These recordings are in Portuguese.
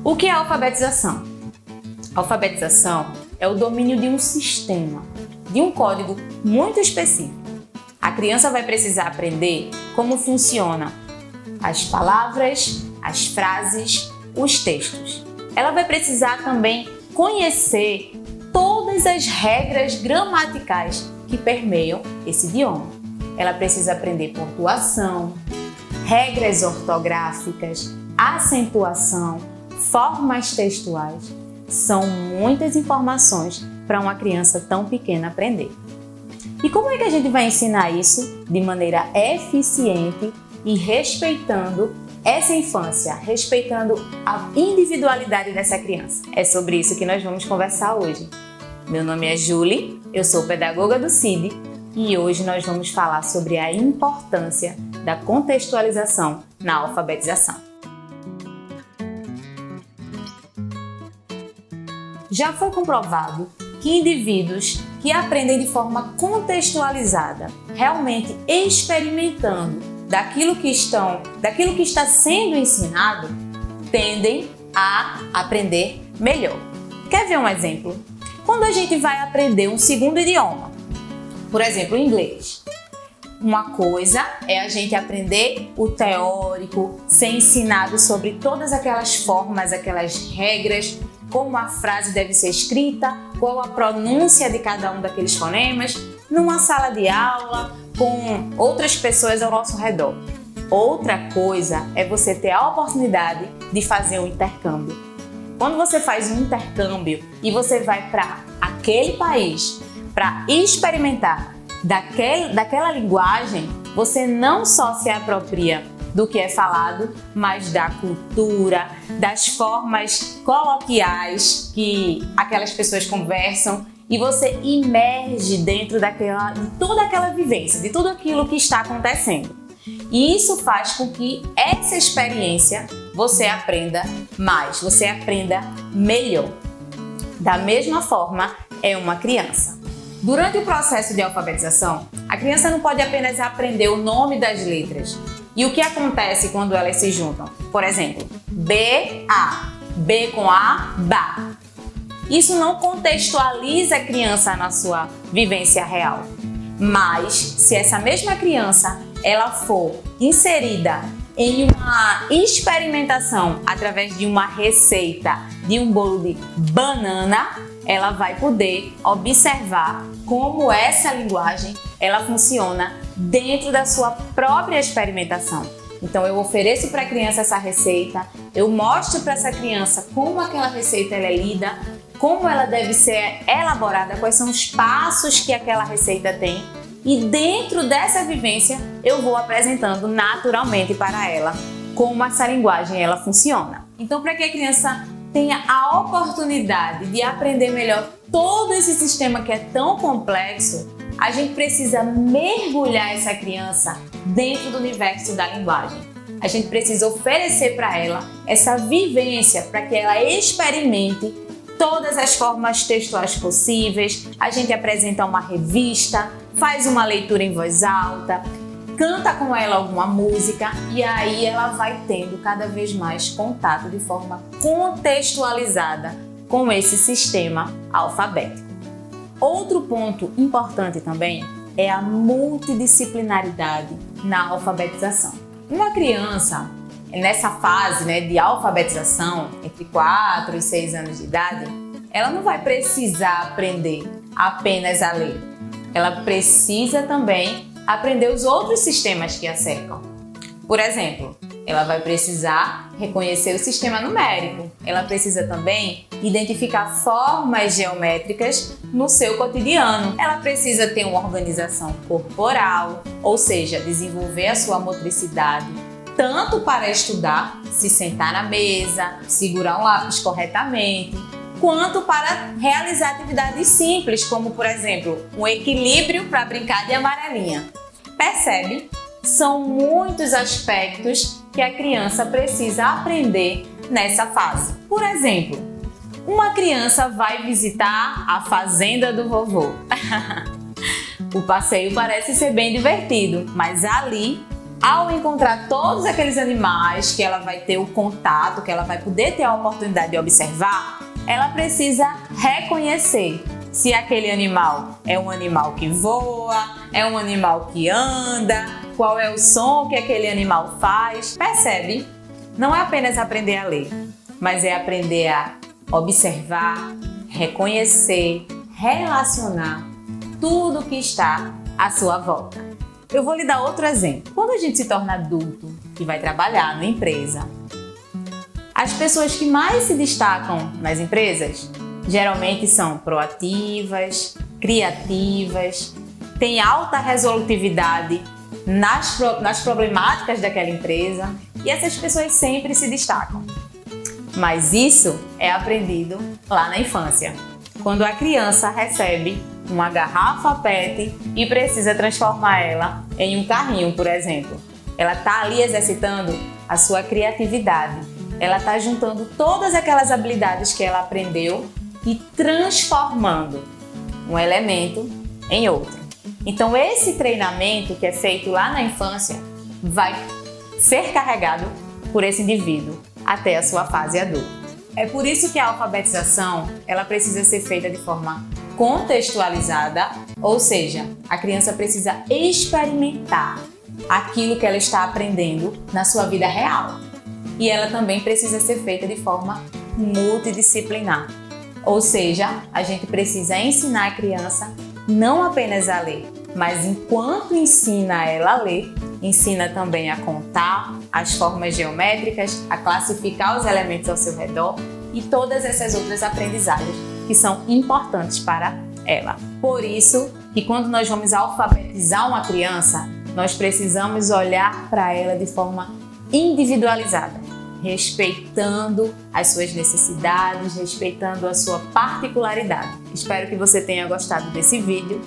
O que é alfabetização? Alfabetização é o domínio de um sistema, de um código muito específico. A criança vai precisar aprender como funcionam as palavras, as frases, os textos. Ela vai precisar também conhecer todas as regras gramaticais que permeiam esse idioma. Ela precisa aprender pontuação, regras ortográficas, acentuação, formas textuais. São muitas informações para uma criança tão pequena aprender. E como é que a gente vai ensinar isso de maneira eficiente e respeitando essa infância, respeitando a individualidade dessa criança? É sobre isso que nós vamos conversar hoje. Meu nome é Julie, eu sou pedagoga do CID e hoje nós vamos falar sobre a importância da contextualização na alfabetização. Já foi comprovado que indivíduos que aprendem de forma contextualizada, realmente experimentando daquilo que está sendo ensinado, tendem a aprender melhor. Quer ver um exemplo? Quando a gente vai aprender um segundo idioma, por exemplo, o inglês, uma coisa é a gente aprender o teórico, ser ensinado sobre todas aquelas formas, aquelas regras, como a frase deve ser escrita, qual a pronúncia de cada um daqueles fonemas, numa sala de aula, com outras pessoas ao nosso redor. Outra coisa é você ter a oportunidade de fazer um intercâmbio. Quando você faz um intercâmbio e você vai para aquele país para experimentar daquela linguagem, você não só se apropria do que é falado, mas da cultura, das formas coloquiais que aquelas pessoas conversam e você imerge dentro de toda aquela vivência, de tudo aquilo que está acontecendo. E isso faz com que essa experiência você aprenda mais, você aprenda melhor. Da mesma forma, é uma criança. Durante o processo de alfabetização, a criança não pode apenas aprender o nome das letras. E o que acontece quando elas se juntam? Por exemplo, B-A, B com A, BA. Isso não contextualiza a criança na sua vivência real. Mas, se essa mesma criança ela for inserida em uma experimentação através de uma receita de um bolo de banana, ela vai poder observar como essa linguagem ela funciona dentro da sua própria experimentação. Então eu ofereço para a criança essa receita, eu mostro para essa criança como aquela receita ela é lida, como ela deve ser elaborada, quais são os passos que aquela receita tem, e dentro dessa vivência eu vou apresentando naturalmente para ela como essa linguagem ela funciona. Então, para que a criança tenha a oportunidade de aprender melhor todo esse sistema que é tão complexo, a gente precisa mergulhar essa criança dentro do universo da linguagem. A gente precisa oferecer para ela essa vivência para que ela experimente todas as formas textuais possíveis. A gente apresenta uma revista, faz uma leitura em voz alta, canta com ela alguma música e aí ela vai tendo cada vez mais contato de forma contextualizada com esse sistema alfabético. Outro ponto importante também é a multidisciplinaridade na alfabetização. Uma criança, nessa fase de alfabetização, entre 4 e 6 anos de idade, ela não vai precisar aprender apenas a ler. Ela precisa também aprender os outros sistemas que a cercam. Por exemplo, ela vai precisar reconhecer o sistema numérico. Ela precisa também identificar formas geométricas no seu cotidiano. Ela precisa ter uma organização corporal, ou seja, desenvolver a sua motricidade, tanto para estudar, se sentar na mesa, segurar um lápis corretamente, quanto para realizar atividades simples, como, por exemplo, um equilíbrio para brincar de amarelinha. Percebe? São muitos aspectos que a criança precisa aprender nessa fase. Por exemplo, uma criança vai visitar a fazenda do vovô. O passeio parece ser bem divertido, mas ali Ao encontrar todos aqueles animais que ela vai ter o contato, que ela vai poder ter a oportunidade de observar, ela precisa reconhecer se aquele animal é um animal que voa, é um animal que anda, qual é o som que aquele animal faz. Percebe? Não é apenas aprender a ler, mas é aprender a observar, reconhecer, relacionar tudo que está à sua volta. Eu vou lhe dar outro exemplo. Quando a gente se torna adulto e vai trabalhar numa empresa, as pessoas que mais se destacam nas empresas geralmente são proativas, criativas, têm alta resolutividade nas problemáticas daquela empresa e essas pessoas sempre se destacam. Mas isso é aprendido lá na infância, quando a criança recebe uma garrafa PET e precisa transformar ela em um carrinho, por exemplo. Ela está ali exercitando a sua criatividade. Ela está juntando todas aquelas habilidades que ela aprendeu e transformando um elemento em outro. Então, esse treinamento que é feito lá na infância vai ser carregado por esse indivíduo até a sua fase adulta. É por isso que a alfabetização ela precisa ser feita de forma contextualizada, ou seja, a criança precisa experimentar aquilo que ela está aprendendo na sua vida real. E ela também precisa ser feita de forma multidisciplinar, ou seja, a gente precisa ensinar a criança não apenas a ler, mas enquanto ensina ela a ler, ensina também a contar as formas geométricas, a classificar os elementos ao seu redor e todas essas outras aprendizagens que são importantes para ela. Por isso que quando nós vamos alfabetizar uma criança, nós precisamos olhar para ela de forma individualizada, respeitando as suas necessidades, respeitando a sua particularidade. Espero que você tenha gostado desse vídeo.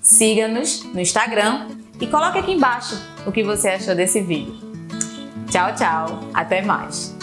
Siga-nos no Instagram e coloque aqui embaixo o que você achou desse vídeo. Tchau, tchau. Até mais.